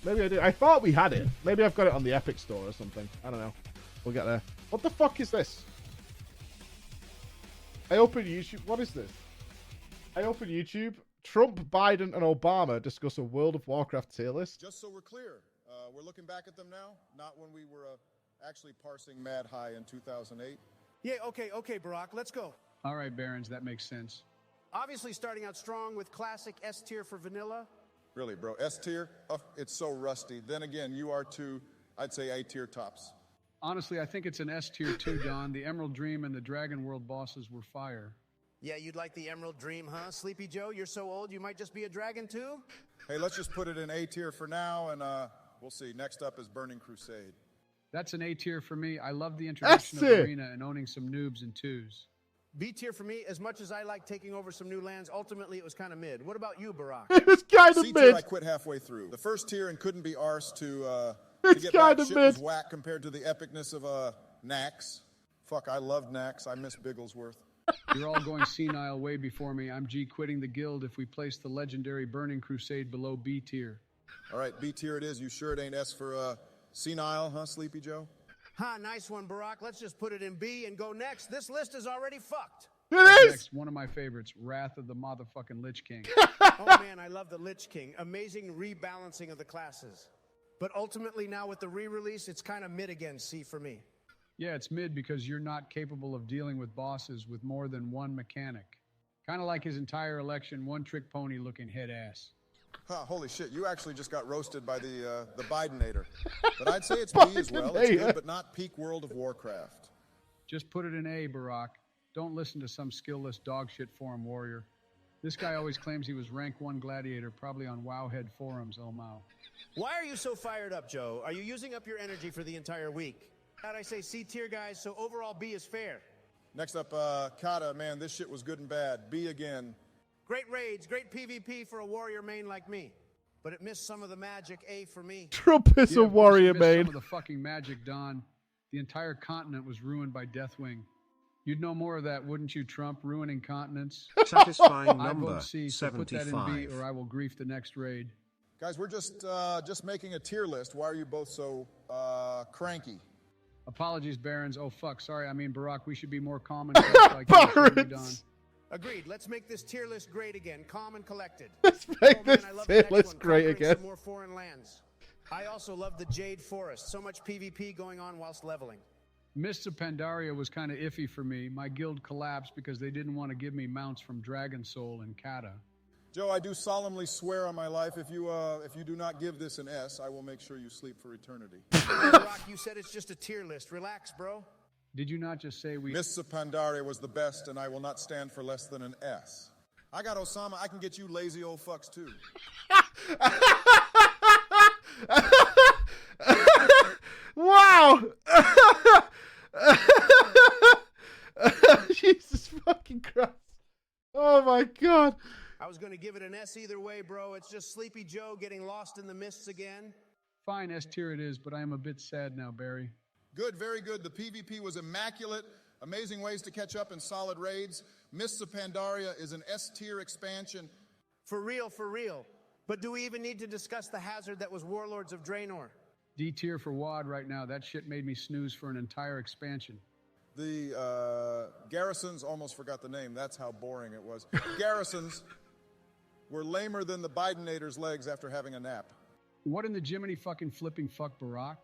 Maybe I do. I thought we had it. Maybe I've got it on the Epic Store or something. I don't know. We'll get there. What the fuck is this? I open YouTube. What is this? I open YouTube. Trump, Biden, and Obama discuss a World of Warcraft tier list. Just so we're clear, we're looking back at them now, not when we were actually parsing Mad High in 2008. Yeah, okay, Barack, let's go. All right, Barons, that makes sense. Obviously starting out strong with classic S tier for vanilla. Really, bro, S tier? Oh, it's so rusty. Then again, you are too, I'd say A tier tops. Honestly, I think it's an S tier too, Don. The Emerald Dream and the Dragon World bosses were fire. Yeah, you'd like the Emerald Dream, huh? Sleepy Joe, you're so old you might just be a dragon too? Hey, let's just put it in A tier for now, and we'll see. Next up is Burning Crusade. That's an A tier for me. I love the introduction of Arena and owning some noobs and twos. B tier for me. As much as I like taking over some new lands, ultimately it was kind of mid. What about you, Barack? It was kind of C mid. tier I quit halfway through. The first tier and couldn't be arsed to get back. Shit was whack compared to the epicness of Nax. Fuck, I loved Nax. I miss Bigglesworth. You're all going senile way before me. I'm G quitting the guild if we place the legendary Burning Crusade below B tier. All right, B tier it is. You sure it ain't S for senile, huh, Sleepy Joe? Ha, nice one, Barack. Let's just put it in B and go next. This list is already fucked. It is! Next, one of my favorites, Wrath of the Motherfucking Lich King. Oh, man, I love the Lich King. Amazing rebalancing of the classes. But ultimately now with the re-release, it's kind of mid again, C for me. Yeah, it's mid because you're not capable of dealing with bosses with more than one mechanic. Kind of like his entire election, one-trick pony looking head ass. Huh, holy shit, you actually just got roasted by the Bidenator. But I'd say it's B as well. It's good, but not peak World of Warcraft. Just put it in A, Barack. Don't listen to some skillless dogshit forum warrior. This guy always claims he was rank 1 gladiator, probably on Wowhead forums, oh Mao. Why are you so fired up, Joe? Are you using up your energy for the entire week? How'd I say C tier, guys, so overall B is fair. Next up, Kata, man, this shit was good and bad. B again. Great raids, great PvP for a warrior main like me. But it missed some of the magic. A for me. Trump is a warrior main. Some of the fucking magic, Don. The entire continent was ruined by Deathwing. You'd know more of that, wouldn't you, Trump? Ruining continents. Satisfying I number vote C, so put that in B, or I will grief the next raid. Guys, we're just making a tier list. Why are you both so cranky? Apologies, Barons. Oh, fuck. Sorry, I mean, Barack, we should be more calm and like you, Don. Agreed. Let's make this tier list great again. Calm and collected. Let's make this I love tier the next list one, great conquering again. Some more foreign lands. I also love the Jade Forest. So much PvP going on whilst leveling. Mists of Pandaria was kind of iffy for me. My guild collapsed because they didn't want to give me mounts from Dragon Soul and Kata. Joe, I do solemnly swear on my life, if you do not give this an S, I will make sure you sleep for eternity. Rock, you said it's just a tier list. Relax, bro. Did you not just say we... Mists of Pandaria was the best, and I will not stand for less than an S. I got Osama. I can get you lazy old fucks, too. Wow! Jesus fucking Christ. Oh my God. I was going to give it an S either way, bro. It's just Sleepy Joe getting lost in the mists again. Fine, S tier it is, but I am a bit sad now, Barry. Good, very good. The PvP was immaculate. Amazing ways to catch up in solid raids. Mists of Pandaria is an S tier expansion. For real, for real. But do we even need to discuss the hazard that was Warlords of Draenor? D tier for WAD right now. That shit made me snooze for an entire expansion. The garrisons, almost forgot the name. That's how boring it was. Garrisons were lamer than the Bidenator's legs after having a nap. What in the Jiminy fucking flipping fuck, Barack?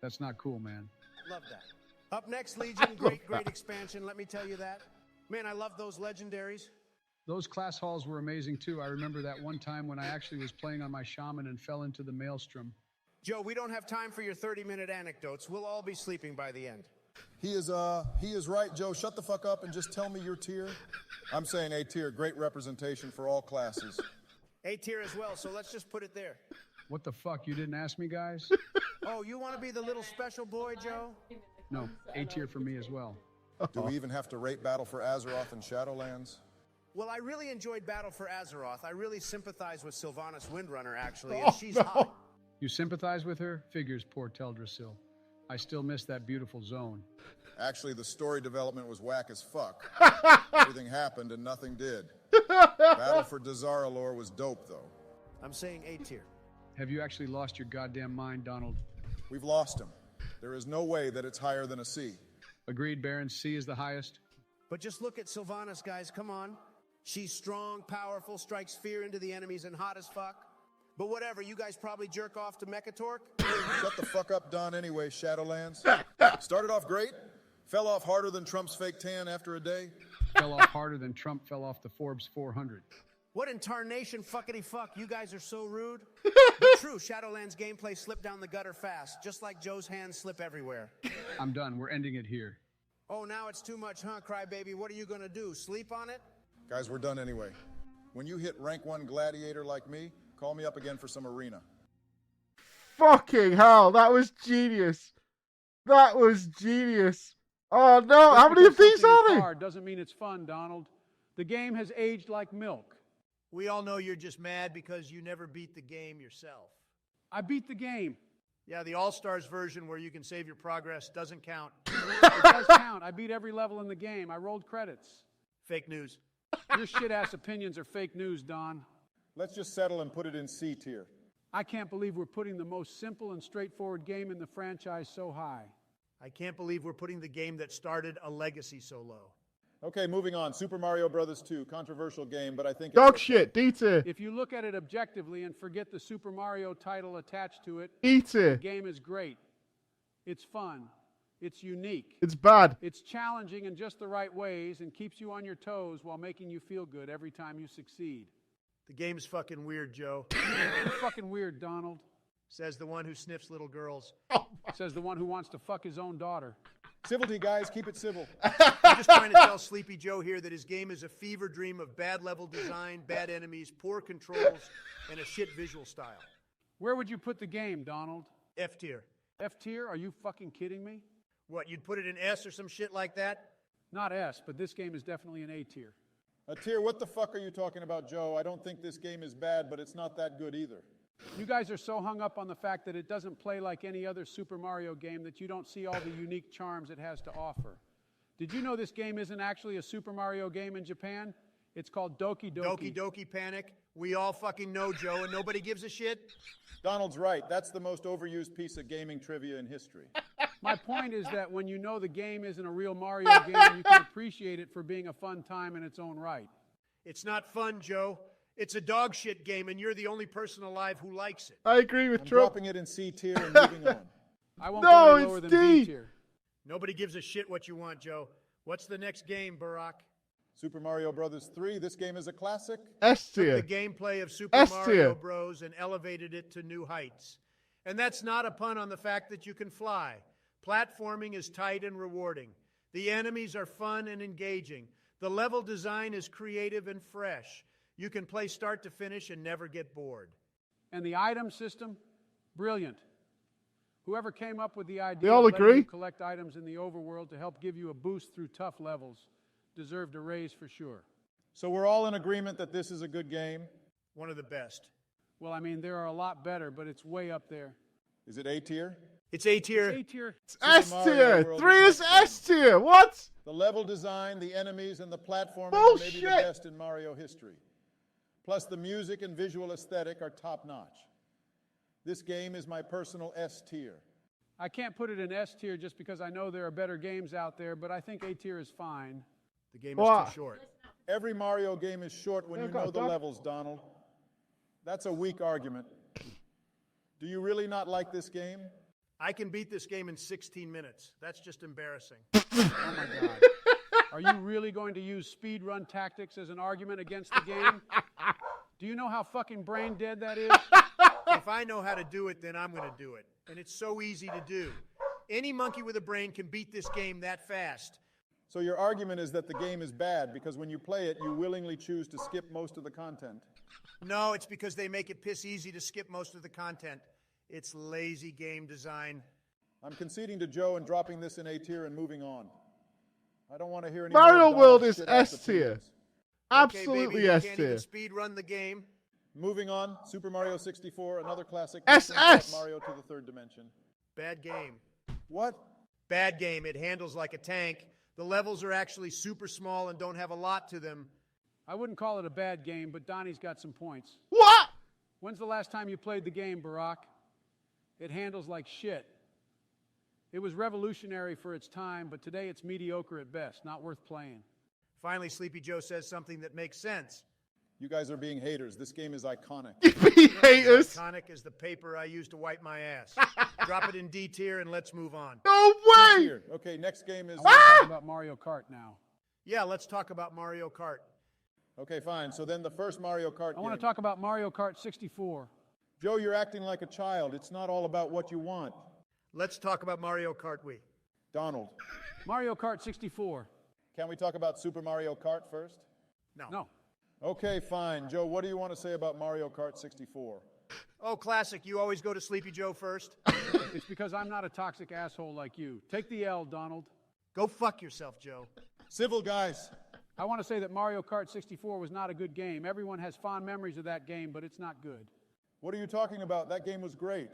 That's not cool, man. Love that. Up next, Legion. Great expansion. Let me tell you that. Man, I love those legendaries. Those class halls were amazing, too. I remember that one time when I actually was playing on my shaman and fell into the maelstrom. Joe, we don't have time for your 30-minute anecdotes. We'll all be sleeping by the end. He is right, Joe. Shut the fuck up and just tell me your tier. I'm saying A tier. Great representation for all classes. A tier as well, so let's just put it there. What the fuck? You didn't ask me, guys? Oh, you want to be the little special boy, Joe? No, A tier for me as well. Do we even have to rate Battle for Azeroth and Shadowlands? Well, I really enjoyed Battle for Azeroth. I really sympathize with Sylvanas Windrunner, actually, and she's hot. You sympathize with her? Figures, poor Teldrassil. I still miss that beautiful zone. Actually, the story development was whack as fuck. Everything happened and nothing did. Battle for Dazar'alor was dope, though. I'm saying A tier. Have you actually lost your goddamn mind, Donald? We've lost him. There is no way that it's higher than a C. Agreed, Baron. C is the highest. But just look at Sylvanas, guys. Come on. She's strong, powerful, strikes fear into the enemies, and hot as fuck. But whatever, you guys probably jerk off to Mechatork? Shut the fuck up, Don, anyway, Shadowlands. Started off great, fell off harder than Trump's fake tan after a day. Fell off harder than Trump fell off the Forbes 400. What in tarnation fuckity fuck? You guys are so rude. But true, Shadowlands gameplay slipped down the gutter fast, just like Joe's hands slip everywhere. I'm done. We're ending it here. Oh, now it's too much, huh, crybaby? What are you gonna do, sleep on it? Guys, we're done anyway. When you hit rank 1 gladiator like me, call me up again for some arena. Fucking hell, that was genius. That was genius. Oh no, how many of these are there? Hard doesn't mean it's fun, Donald. The game has aged like milk. We all know you're just mad because you never beat the game yourself. I beat the game. Yeah, the All-Stars version where you can save your progress doesn't count. It does count. I beat every level in the game. I rolled credits. Fake news. Your shit-ass opinions are fake news, Don. Let's just settle and put it in C tier. I can't believe we're putting the most simple and straightforward game in the franchise so high. I can't believe we're putting the game that started a legacy so low. Okay, moving on. Super Mario Bros. 2, controversial game, but I think Dog shit, D tier. If you look at it objectively and forget the Super Mario title attached to it, E tier. the game is great. It's fun. It's unique. It's bad. It's challenging in just the right ways and keeps you on your toes while making you feel good every time you succeed. The game's fucking weird, Joe. It's fucking weird, Donald. Says the one who sniffs little girls. Says the one who wants to fuck his own daughter. Civility, guys. Keep it civil. I'm just trying to tell Sleepy Joe here that his game is a fever dream of bad level design, bad enemies, poor controls, and a shit visual style. Where would you put the game, Donald? F tier. F tier? Are you fucking kidding me? What, you'd put it in S or some shit like that? Not S, but this game is definitely an A tier. A tier? What the fuck are you talking about, Joe? I don't think this game is bad, but it's not that good either. You guys are so hung up on the fact that it doesn't play like any other Super Mario game that you don't see all the unique charms it has to offer. Did you know this game isn't actually a Super Mario game in Japan? It's called Doki Doki. Doki Doki Panic. We all fucking know, Joe, and nobody gives a shit. Donald's right. That's the most overused piece of gaming trivia in history. My point is that when you know the game isn't a real Mario game, you can appreciate it for being a fun time in its own right. It's not fun, Joe. It's a dog shit game, and you're the only person alive who likes it. I agree with I'm Trump. dropping it in C tier and moving on. I won't No, go any lower it's than D. B tier. Nobody gives a shit what you want, Joe. What's the next game, Barack? Super Mario Bros. 3. This game is a classic. S The tier. gameplay of Super S Mario tier. Bros. And elevated it to new heights. And that's not a pun on the fact that you can fly. Platforming is tight and rewarding. The enemies are fun and engaging. The level design is creative and fresh. You can play start to finish and never get bored. And the item system, brilliant. Whoever came up with the idea They all of letting agree? you collect items in the overworld to help give you a boost through tough levels deserved a raise for sure. So we're all in agreement that this is a good game. One of the best. Well, I mean, there are a lot better, but it's way up there. Is it A tier? It's A tier. A tier. It's S Mario tier. World 3 is is S tier. What? The level design, the enemies, and the platforming are maybe the Bullshit. best in Mario history. Plus, the music and visual aesthetic are top-notch. This game is my personal S tier. I can't put it in S tier just because I know there are better games out there, but I think A tier is fine. The game is What? too short. Every Mario game is short when Yeah, you go, know the Doc. levels, Donald. That's a weak argument. Do you really not like this game? I can beat this game in 16 minutes. That's just embarrassing. Oh my God. Are you really going to use speedrun tactics as an argument against the game? Do you know how fucking brain dead that is? If I know how to do it, then I'm going to do it. And it's so easy to do. Any monkey with a brain can beat this game that fast. So your argument is that the game is bad because when you play it, you willingly choose to skip most of the content. No, it's because they make it piss easy to skip most of the content. It's lazy game design. I'm conceding to Joe and dropping this in A tier and moving on. I don't want to hear any Mario more Donald World is shit-ass S tier. opinions. Absolutely okay, baby, S you can't tier. even speed run the game. Moving on, Super Mario 64, another classic. SS. This one brought Mario to the third dimension. Bad game. What? Bad game. It handles like a tank. The levels are actually super small and don't have a lot to them. I wouldn't call it a bad game, but Donnie's got some points. What? When's the last time you played the game, Barack? It handles like shit. It was revolutionary for its time, but today it's mediocre at best, not worth playing. Finally, Sleepy Joe says something that makes sense. You guys are being haters. This game is iconic. Be haters. Iconic is the paper I use to wipe my ass. Drop it in D tier and let's move on. No way. Here. Okay, next game is... I want to talk about Mario Kart now. Yeah, let's talk about Mario Kart. Okay, fine. So then the first Mario Kart I want to talk about Mario Kart 64. Joe, you're acting like a child. It's not all about what you want. Let's talk about Mario Kart Wii. Donald, Mario Kart 64. can we talk about Super Mario Kart first? No. Okay, fine. Joe, what do you want to say about Mario Kart 64? Oh, classic. You always go to Sleepy Joe first. It's because I'm not a toxic asshole like you. Take the L, Donald. Go fuck yourself, Joe. Civil guys. I want to say that Mario Kart 64 was not a good game. Everyone has fond memories of that game, but it's not good. What are you talking about? That game was great.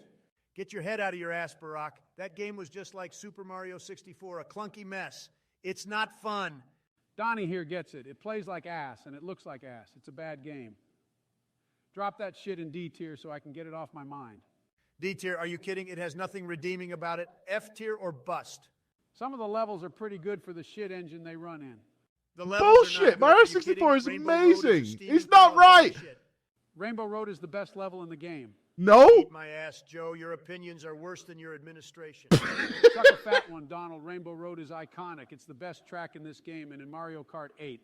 Get your head out of your ass, Barack. That game was just like Super Mario 64, a clunky mess. It's not fun. Donnie here gets it. It plays like ass, and it looks like ass. It's a bad game. Drop that shit in D tier so I can get it off my mind. D tier, are you kidding? It has nothing redeeming about it. F tier or bust? Some of the levels are pretty good for the shit engine they run in. The levels are not Bullshit. good. Mario Are you 64 is kidding? Rainbow Road is a amazing. steaming He's not pile of right. bullshit. Rainbow Road is the best level in the game. No. Eat my ass, Joe. Your opinions are worse than your administration. Suck a fat one, Donald. Rainbow Road is iconic. It's the best track in this game and in Mario Kart 8.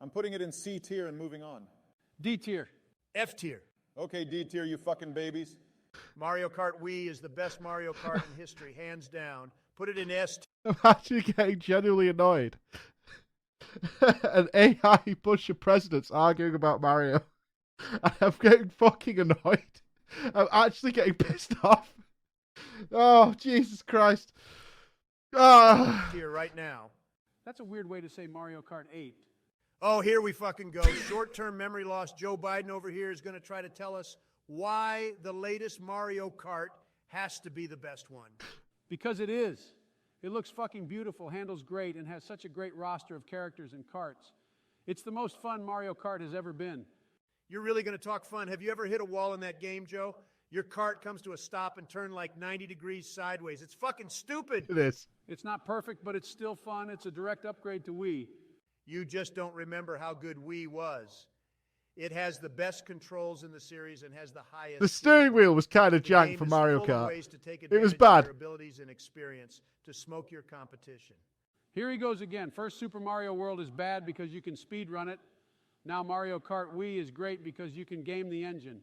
I'm putting it in C tier and moving on. D tier. F tier. Okay, D tier, you fucking babies. Mario Kart Wii is the best Mario Kart in history, hands down. Put it in S tier. I'm actually getting genuinely annoyed. An AI bunch of presidents arguing about Mario. I'm getting fucking annoyed. I'm actually getting pissed off. Oh, Jesus Christ. Ah. Tier right now. That's a weird way to say Mario Kart 8. Oh, here we fucking go. Short-term memory loss. Joe Biden over here is going to try to tell us why the latest Mario Kart has to be the best one. Because it is. It looks fucking beautiful, handles great, and has such a great roster of characters and karts. It's the most fun Mario Kart has ever been. You're really going to talk fun. Have you ever hit a wall in that game, Joe? Your cart comes to a stop and turn like 90 degrees sideways. It's fucking stupid. It is. It's not perfect, but it's still fun. It's a direct upgrade to Wii. You just don't remember how good Wii was. It has the best controls in the series and has the highest. The steering wheel was kind of The jank game for is Mario full of Kart. ways to take It was advantage of bad. your abilities and experience to smoke your competition. Here he goes again. First Super Mario World is bad because you can speed run it. Now Mario Kart Wii is great because you can game the engine.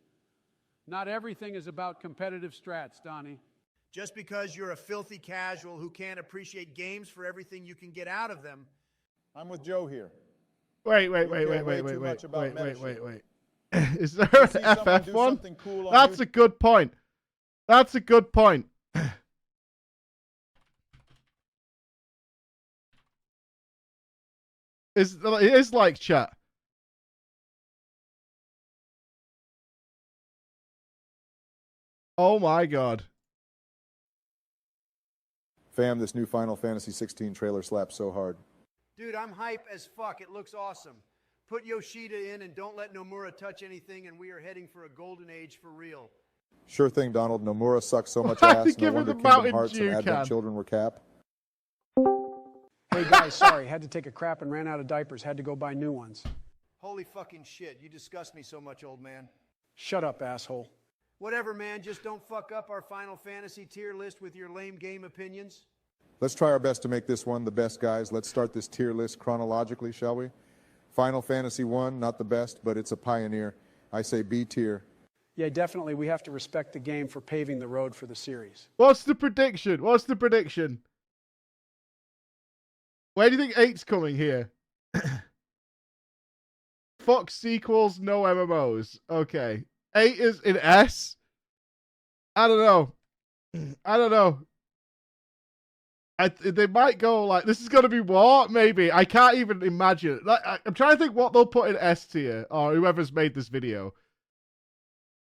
Not everything is about competitive strats, Donnie. Just because you're a filthy casual who can't appreciate games for everything you can get out of them. I'm with Joe here. Wait. Is there an see someone FF do one? something cool on That's you- a good point. That's a good point. It is like chat. Oh my god. Fam, this new Final Fantasy 16 trailer slaps so hard. Dude, I'm hype as fuck. It looks awesome. Put Yoshida in and don't let Nomura touch anything, and we are heading for a golden age for real. Sure thing, Donald. Nomura sucks so much Why are they ass. No giving wonder the Kingdom Mountain Hearts and Dew Advent can? Children were cap. Hey guys, sorry. Had to take a crap and ran out of diapers. Had to go buy new ones. Holy fucking shit. You disgust me so much, old man. Shut up, asshole. Whatever, man. Just don't fuck up our Final Fantasy tier list with your lame game opinions. Let's try our best to make this one the best, guys. Let's start this tier list chronologically, shall we? Final Fantasy 1, not the best, but it's a pioneer. I say B tier. Yeah, definitely. We have to respect the game for paving the road for the series. What's the prediction? What's the prediction? Where do you think 8's coming here? Fuck sequels, no MMOs. Okay. 8 is in S? I don't know. I don't know. They might go like, this is going to be what? Maybe. I can't even imagine. Like, I'm trying to think what they'll put in S tier, or whoever's made this video.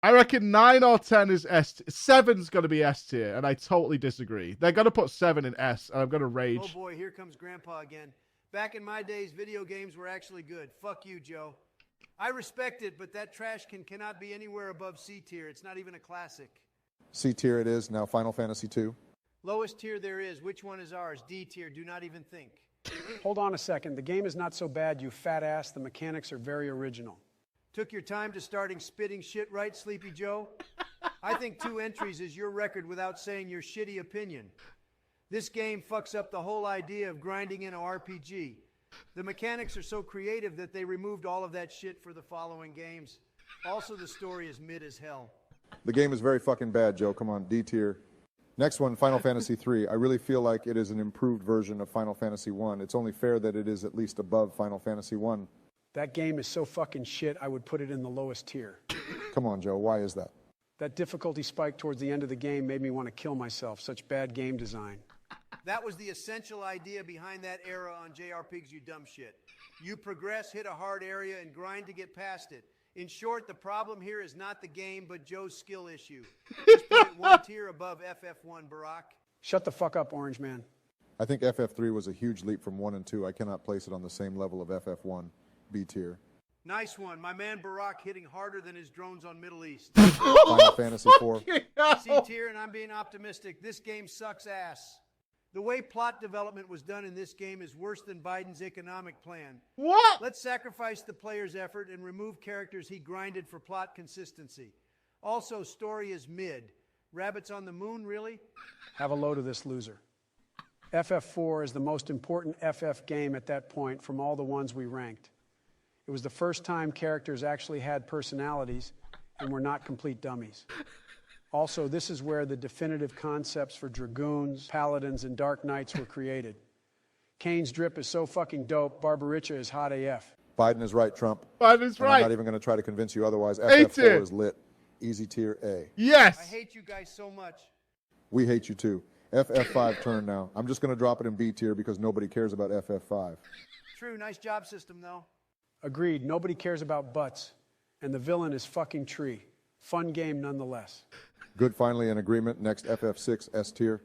I reckon 9 or 10 is S tier. 7's going to be S tier, and I totally disagree. They're going to put 7 in S, and I'm going to rage. Oh boy, here comes Grandpa again. Back in my days, video games were actually good. Fuck you, Joe. I respect it, but that trash cannot be anywhere above C tier. It's not even a classic. C tier it is. Now Final Fantasy 2. Lowest tier there is. Which one is ours? D tier. Do not even think. Hold on a second. The game is not so bad, you fat ass. The mechanics are very original. Took your time to starting spitting shit, right, Sleepy Joe? I think 2 entries is your record without saying your shitty opinion. This game fucks up the whole idea of grinding in an RPG. The mechanics are so creative that they removed all of that shit for the following games. Also, the story is mid as hell. The game is very fucking bad, Joe. Come on, D tier. Next one, Final Fantasy 3. I really feel like it is an improved version of Final Fantasy 1. It's only fair that it is at least above Final Fantasy 1. That game is so fucking shit, I would put it in the lowest tier. Come on, Joe. Why is that? That difficulty spike towards the end of the game made me want to kill myself. Such bad game design. That was the essential idea behind that era on JRPGs, you dumb shit. You progress, hit a hard area, and grind to get past it. In short, the problem here is not the game, but Joe's skill issue. Just put it 1 tier above FF1, Barack. Shut the fuck up, Orange Man. I think FF3 was a huge leap from 1 and 2. I cannot place it on the same level of FF1. B tier. Nice one. My man Barack hitting harder than his drones on Middle East. Final Fantasy 4. C tier, and I'm being optimistic. This game sucks ass. The way plot development was done in this game is worse than Biden's economic plan. What? Let's sacrifice the player's effort and remove characters he grinded for plot consistency. Also, story is mid. Rabbits on the moon, really? Have a load of this loser. FF4 is the most important FF game at that point from all the ones we ranked. It was the first time characters actually had personalities and were not complete dummies. Also, this is where the definitive concepts for Dragoons, Paladins, and Dark Knights were created. Kane's drip is so fucking dope, Barbaricha is hot AF. Biden is right, Trump. Biden is And right. I'm not even going to try to convince you otherwise. A FF4 tier. is lit. Easy tier A. Yes. I hate you guys so much. We hate you too. FF5 turn now. I'm just going to drop it in B tier because nobody cares about FF5. True, nice job system, though. Agreed, nobody cares about butts, and the villain is fucking Tree. Fun game nonetheless. Good, finally an agreement. Next, FF6 S tier.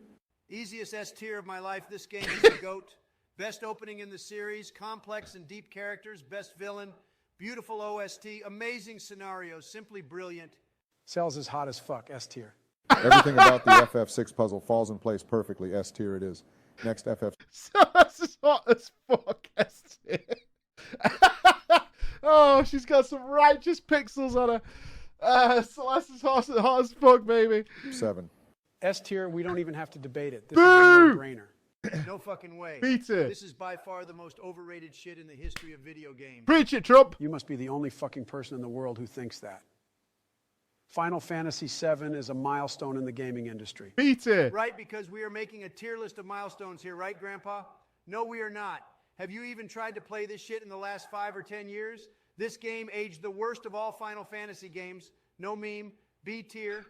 Easiest S tier of my life. This game is the GOAT. Best opening in the series. Complex and deep characters. Best villain. Beautiful OST. Amazing scenarios. Simply brilliant. Sells is hot as fuck, S tier. Everything about the FF6 puzzle falls in place perfectly. S tier it is. Next, FF. So this is hot as fuck. S tier. Oh, she's got some righteous pixels on her. Celeste's hot as fuck, baby. 7. S tier, we don't even have to debate it. This Boo! is a no-brainer. No fucking way. Beat it. This is by far the most overrated shit in the history of video games. Preach it, Trump. You must be the only fucking person in the world who thinks that. Final Fantasy VII is a milestone in the gaming industry. Beat it. Right, because we are making a tier list of milestones here, right, Grandpa? No, we are not. Have you even tried to play this shit in the last 5 or 10 years? This game aged the worst of all Final Fantasy games. No meme. B tier.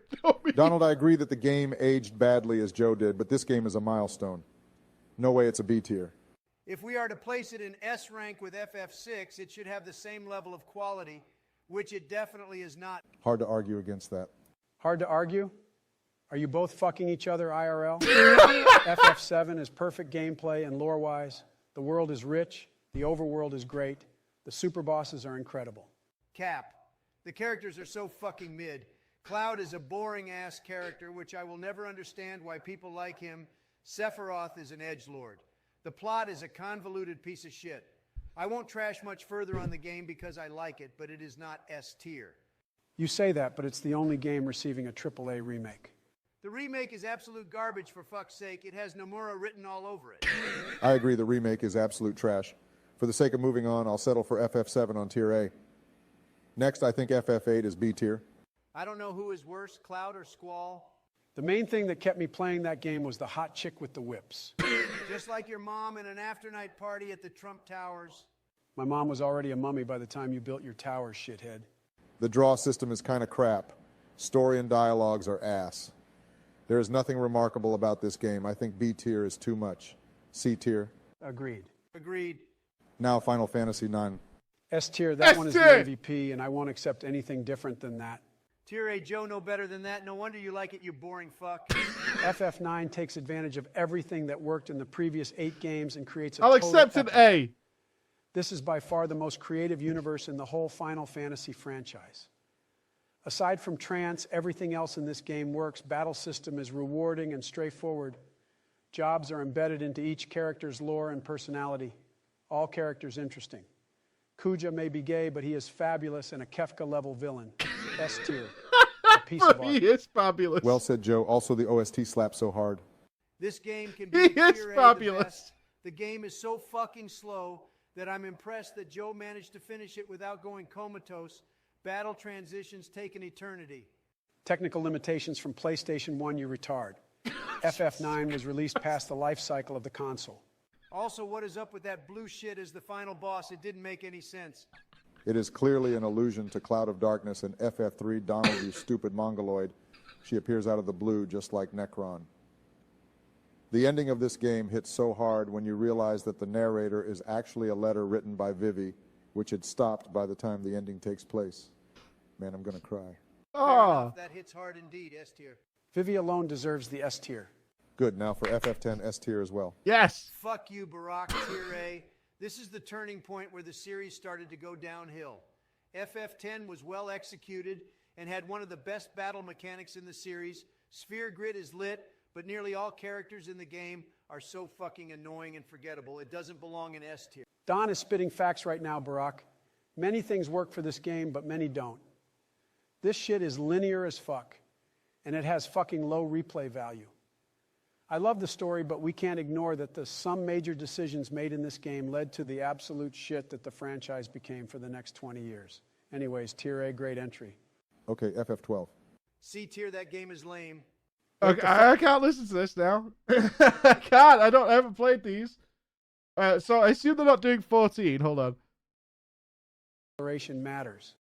Donald, I agree that the game aged badly as Joe did, but this game is a milestone. No way it's a B tier. If we are to place it in S rank with FF6, it should have the same level of quality, which it definitely is not. Hard to argue against that. Hard to argue? Are you both fucking each other IRL? FF7 is perfect gameplay and lore-wise. The world is rich. The overworld is great. The super bosses are incredible. Cap. The characters are so fucking mid. Cloud is a boring-ass character, which I will never understand why people like him. Sephiroth is an edgelord. The plot is a convoluted piece of shit. I won't trash much further on the game because I like it, but it is not S tier. You say that, but it's the only game receiving a AAA remake. The remake is absolute garbage, for fuck's sake. It has Nomura written all over it. I agree the remake is absolute trash. For the sake of moving on, I'll settle for FF7 on tier A. Next, I think FF8 is B tier. I don't know who is worse, Cloud or Squall. The main thing that kept me playing that game was the hot chick with the whips. Just like your mom in an after-night party at the Trump Towers. My mom was already a mummy by the time you built your tower, shithead. The draw system is kind of crap. Story and dialogues are ass. There is nothing remarkable about this game. I think B tier is too much. C tier. Agreed. Agreed. Now Final Fantasy 9. S tier, that one is the S-tier. MVP, and I won't accept anything different than that. Tier A Joe no better than that. No wonder you like it, you boring fuck. FF9 takes advantage of everything that worked in the previous 8 games and creates a I'll total accept an epic. A. This is by far the most creative universe in the whole Final Fantasy franchise. Aside from trance, everything else in this game works. Battle system is rewarding and straightforward. Jobs are embedded into each character's lore and personality. All characters interesting. Kuja may be gay, but he is fabulous and a Kefka-level villain. S tier. A piece of art. He is fabulous. Well said, Joe. Also, the OST slaps so hard. This game can He be is tier A fabulous. the best. The game is so fucking slow that I'm impressed that Joe managed to finish it without going comatose. Battle transitions take an eternity. Technical limitations from PlayStation 1, you retard. FF9 was released past the life cycle of the console. Also, what is up with that blue shit as the final boss? It didn't make any sense. It is clearly an allusion to Cloud of Darkness and FF3 Donald, you stupid mongoloid. She appears out of the blue just like Necron. The ending of this game hits so hard when you realize that the narrator is actually a letter written by Vivi, which had stopped by the time the ending takes place. Man, I'm gonna cry. Fair Oh, enough, that hits hard indeed, S tier. Vivi alone deserves the S tier. Good, now for FF10 S tier as well. yes. Fuck you, Barack, tier A. This is the turning point where the series started to go downhill. FF10 was well executed and had one of the best battle mechanics in the series. Sphere Grid is lit, but nearly all characters in the game are so fucking annoying and forgettable. It doesn't belong in S tier. Don is spitting facts right now, Barack. Many things work for this game, but many don't. This shit is linear as fuck, and it has fucking low replay value. I love the story, but we can't ignore that some major decisions made in this game led to the absolute shit that the franchise became for the next 20 years. Anyways, tier A, great entry. Okay, FF12. C tier, that game is lame. Okay, I can't listen to this now. I can't. I haven't played these. So I assume they're not doing 14. Hold on. Exploration matters.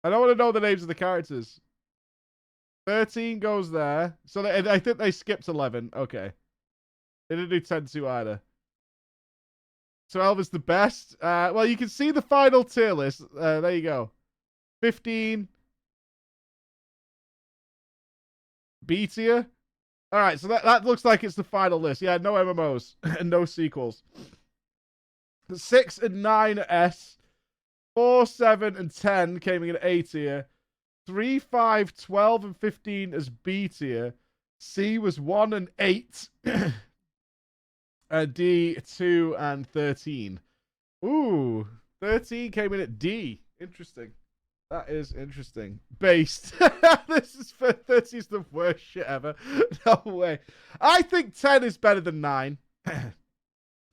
I don't want to know the names of the characters. 13 goes there. So I think they skipped 11. Okay. They didn't do 10-2 either. 12 is the best. Well, you can see the final tier list. There you go. 15. B tier. All right, so that looks like it's the final list. Yeah, no MMOs and no sequels. 6 and 9 are S. 4, 7, and 10 came in A tier. 3, 5, 12, and 15 as B tier. C was 1 and 8. D, 2, and 13. Ooh, 13 came in at D. Interesting. That is interesting. Based. This is for 13 is the worst shit ever. No way. I think 10 is better than 9.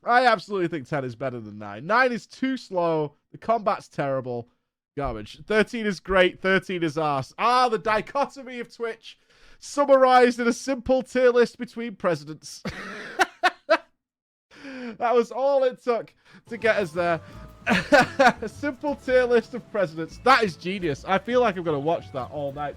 I absolutely think 10 is better than 9. 9 is too slow. The combat's terrible. Garbage. 13 is great. 13 is arse. Ah, the dichotomy of Twitch. Summarized in a simple tier list between presidents. That was all it took to get us there. A simple tier list of presidents. That is genius. I feel like I'm going to watch that all night.